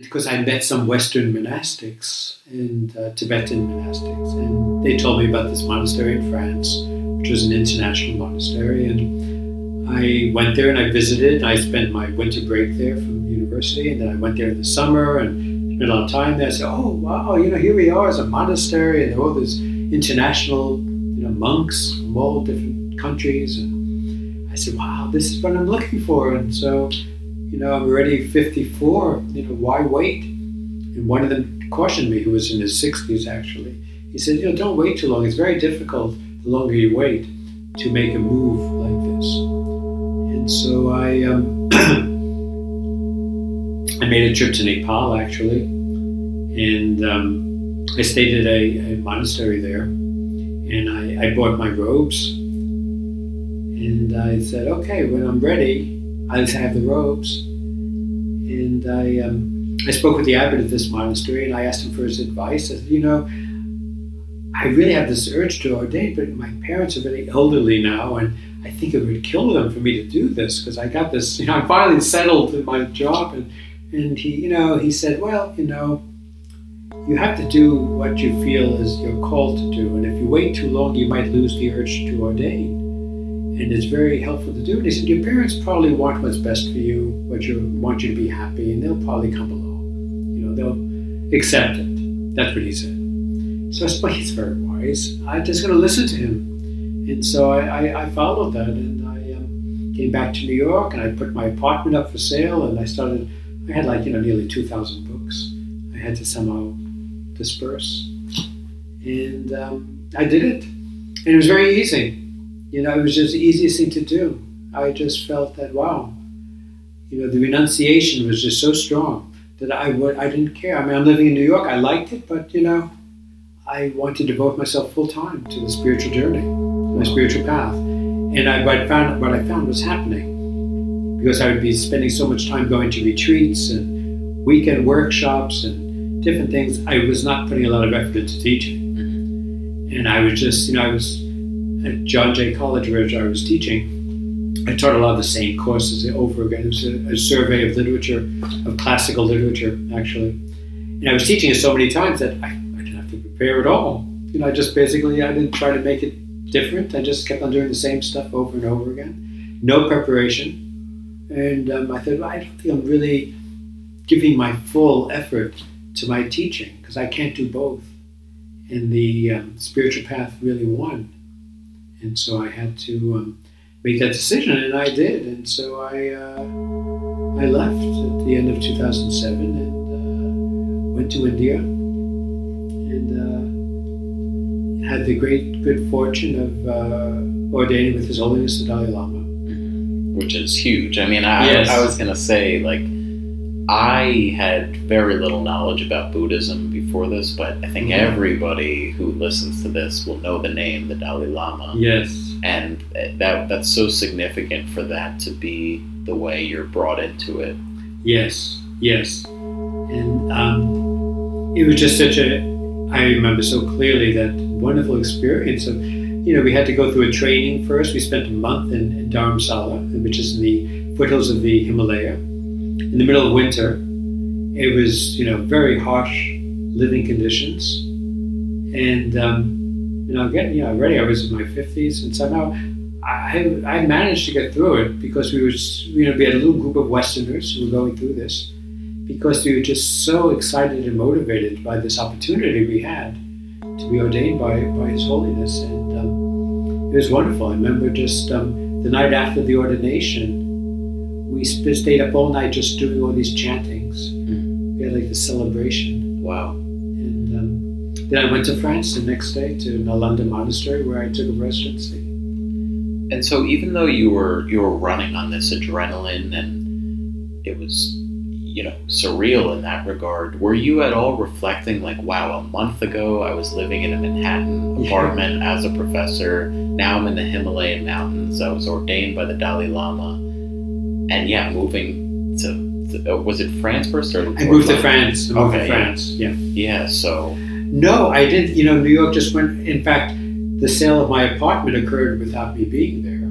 because I met some Western monastics and Tibetan monastics, and they told me about this monastery in France, which was an international monastery, and I went there and I visited. I spent my winter break there from university, and then I went there in the summer and spent a lot of time there. I said, "Oh wow, here we are as a monastery, and there are all these international, monks from all different countries." And I said, "Wow, this is what I'm looking for." And so, I'm already 54. Why wait? And one of them cautioned me, who was in his 60s actually. He said, "Don't wait too long. It's very difficult the longer you wait to make a move like this." And so I I made a trip to Nepal actually, and I stayed at a monastery there, and I bought my robes, and I said, "Okay, when I'm ready, I have the robes." And I spoke with the abbot of this monastery, and I asked him for his advice. I said, I really have this urge to ordain, but my parents are very elderly now, and I think it would kill them for me to do this, because I got this, I'm finally settled in my job. And he said, "Well, you have to do what you feel is you're called to do, and if you wait too long, you might lose the urge to ordain. And it's very helpful to do." And he said, "Your parents probably want what's best for you, want you to be happy, and they'll probably come along. They'll accept it." That's what he said. So I said, "Well, he's very wise. I'm just going to listen to him." And so I followed that, and I came back to New York, and I put my apartment up for sale, and I had nearly 2,000 books I had to somehow disperse. And I did it. And it was very easy. It was just the easiest thing to do. I just felt that, wow, the renunciation was just so strong that I didn't care. I mean, I'm living in New York. I liked it, but, I wanted to devote myself full time to the spiritual journey, my spiritual path. And what I found was happening, because I would be spending so much time going to retreats and weekend workshops and different things. I was not putting a lot of effort into teaching. And I was just, I was at John Jay College, where I was teaching. I taught a lot of the same courses over again. It was a survey of literature, of classical literature, actually. And I was teaching it so many times that I didn't have to prepare at all. I didn't try to make it different. I just kept on doing the same stuff over and over again. No preparation. And I thought, well, I don't think I'm really giving my full effort to my teaching, because I can't do both. And the spiritual path really won. And so I had to make that decision, and I did. And so I left at the end of 2007 and went to India, and had the good fortune of ordaining with His Holiness the Dalai Lama. Which is huge. I mean, Yes. I was going to say, I had very little knowledge about Buddhism before this, but I think everybody who listens to this will know the name, the Dalai Lama. Yes. And that's so significant for that to be the way you're brought into it. Yes. And it was just I remember so clearly that wonderful experience of, we had to go through a training first. We spent a month in Dharamsala, which is in the foothills of the Himalaya. In the middle of winter, it was, very harsh living conditions. And, again, already I was in my 50s, and somehow I managed to get through it, because we had a little group of Westerners who were going through this, because we were just so excited and motivated by this opportunity we had to be ordained by His Holiness. And it was wonderful. I remember just the night after the ordination, we stayed up all night just doing all these chantings. We had the celebration. Wow. And then I went to France the next day to Nalanda Monastery, where I took a residency. And so even though you were running on this adrenaline, and it was, surreal in that regard, were you at all reflecting wow, a month ago I was living in a Manhattan apartment as a professor, now I'm in the Himalayan mountains, I was ordained by the Dalai Lama, and moving to was it France first, or I moved to France. Yeah, so no, I didn't. New York just went. In fact, the sale of my apartment occurred without me being there.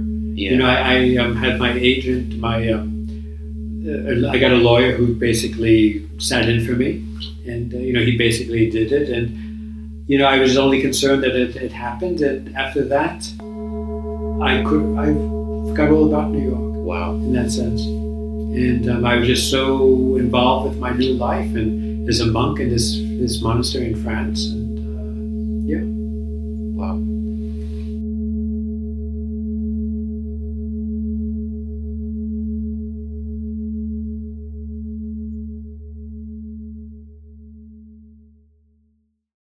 I had my agent, I got a lawyer who basically sat in for me, and he basically did it. And I was only concerned that it happened, and after that, I forgot all about New York. Wow. In that sense, and I was just so involved with my new life, and as a monk in this monastery in France, and yeah. Wow.